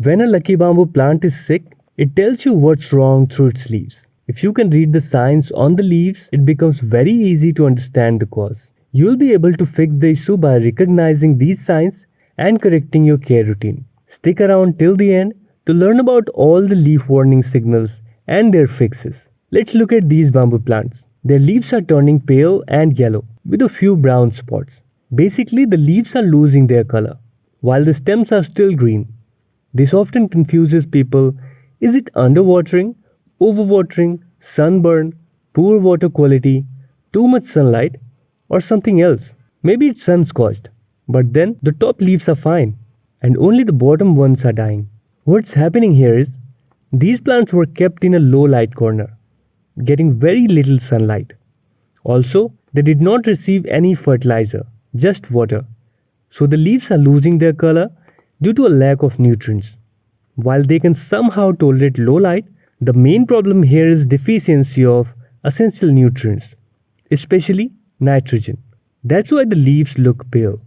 When a lucky bamboo plant is sick, it tells you what's wrong through its leaves. If you can read the signs on the leaves, it becomes very easy to understand the cause. You'll be able to fix the issue by recognizing these signs and correcting your care routine. Stick around till the end to learn about all the leaf warning signals and their fixes. Let's look at these bamboo plants. Their leaves are turning pale and yellow with a few brown spots. Basically, the leaves are losing their color, while the stems are still green. This often confuses people. Is it underwatering, overwatering, sunburn, poor water quality, too much sunlight, or something else? Maybe it's sun-scorched, but then the top leaves are fine, and only the bottom ones are dying. What's happening here is, these plants were kept in a low light corner, getting very little sunlight. Also, they did not receive any fertilizer, just water. So the leaves are losing their color due to a lack of nutrients. While they can somehow tolerate low light, the main problem here is deficiency of essential nutrients, especially nitrogen. That's why the leaves look pale.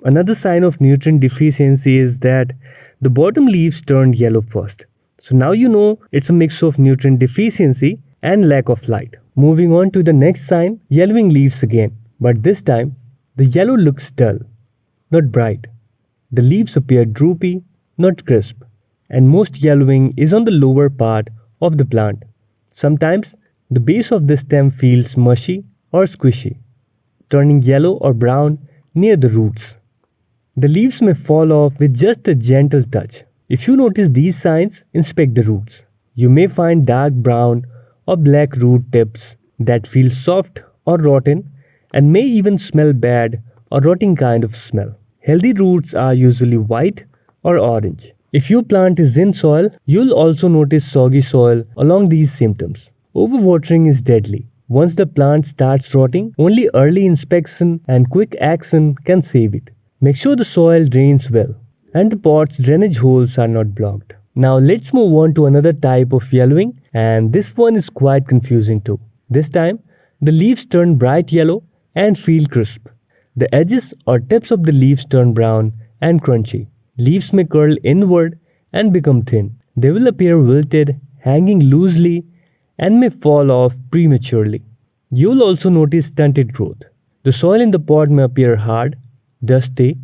Another sign of nutrient deficiency is that the bottom leaves turned yellow first. So now you know it's a mix of nutrient deficiency and lack of light. Moving on to the next sign, yellowing leaves again. But this time, the yellow looks dull, not bright. The leaves appear droopy, not crisp. And most yellowing is on the lower part of the plant. Sometimes, the base of the stem feels mushy or squishy, turning yellow or brown near the roots. The leaves may fall off with just a gentle touch. If you notice these signs, inspect the roots. You may find dark brown or black root tips that feel soft or rotten and may even smell bad or rotting kind of smell. Healthy roots are usually white or orange. If your plant is in soil, you'll also notice soggy soil along these symptoms. Overwatering is deadly. Once the plant starts rotting, only early inspection and quick action can save it. Make sure the soil drains well and the pot's drainage holes are not blocked. Now let's move on to another type of yellowing, and this one is quite confusing too. This time, the leaves turn bright yellow and feel crisp. The edges or tips of the leaves turn brown and crunchy. Leaves may curl inward and become thin. They will appear wilted, hanging loosely, and may fall off prematurely. You'll also notice stunted growth. The soil in the pot may appear hard, dusty,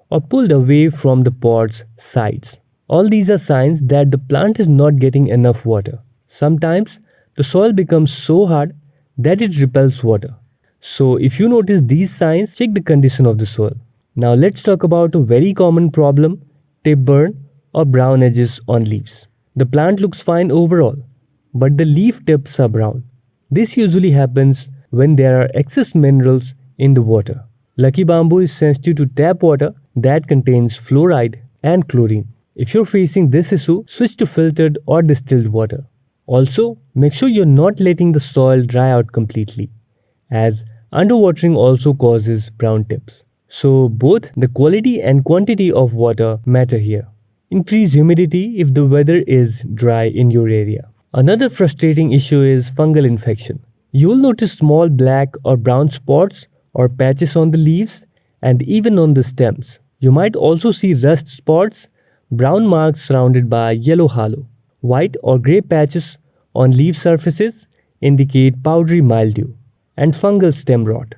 or pulled away from the pot's sides. All these are signs that the plant is not getting enough water. Sometimes, the soil becomes so hard that it repels water. So, if you notice these signs, check the condition of the soil. Now let's talk about a very common problem, tip burn or brown edges on leaves. The plant looks fine overall, but the leaf tips are brown. This usually happens when there are excess minerals in the water. Lucky bamboo is sensitive to tap water that contains fluoride and chlorine. If you're facing this issue, switch to filtered or distilled water. Also, make sure you're not letting the soil dry out completely, as underwatering also causes brown tips. So both the quality and quantity of water matter here. Increase humidity if the weather is dry in your area. Another frustrating issue is fungal infection. You will notice small black or brown spots or patches on the leaves and even on the stems. You might also see rust spots, brown marks surrounded by yellow halo. White or grey patches on leaf surfaces indicate powdery mildew and fungal stem rot.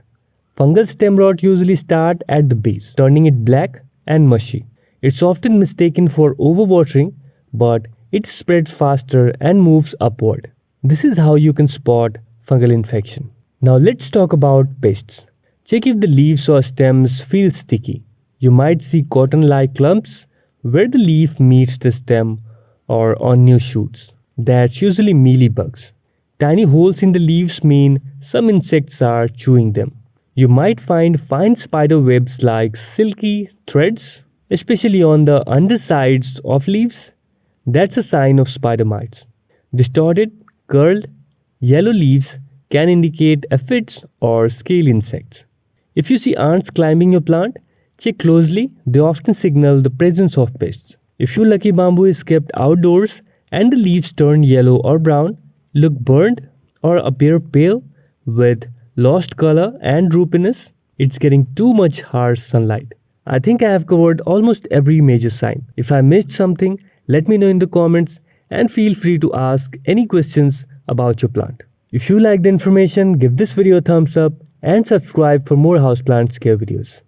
Fungal stem rot usually starts at the base, turning it black and mushy. It's often mistaken for overwatering, but it spreads faster and moves upward. This is how you can spot fungal infection. Now let's talk about pests. Check if the leaves or stems feel sticky. You might see cotton-like clumps where the leaf meets the stem or on new shoots. That's usually mealybugs. Tiny holes in the leaves mean some insects are chewing them. You might find fine spider webs like silky threads, especially on the undersides of leaves. That's a sign of spider mites. Distorted, curled, yellow leaves can indicate aphids or scale insects. If you see ants climbing your plant, check closely. They often signal the presence of pests. If your lucky bamboo is kept outdoors and the leaves turn yellow or brown, look burned, or appear pale with lost color and droopiness, it's getting too much harsh sunlight. I think I have covered almost every major sign. If I missed something, Let me know in the comments and feel free to ask any questions about your plant. If you like the information, give this video a thumbs up and subscribe for more houseplants care videos.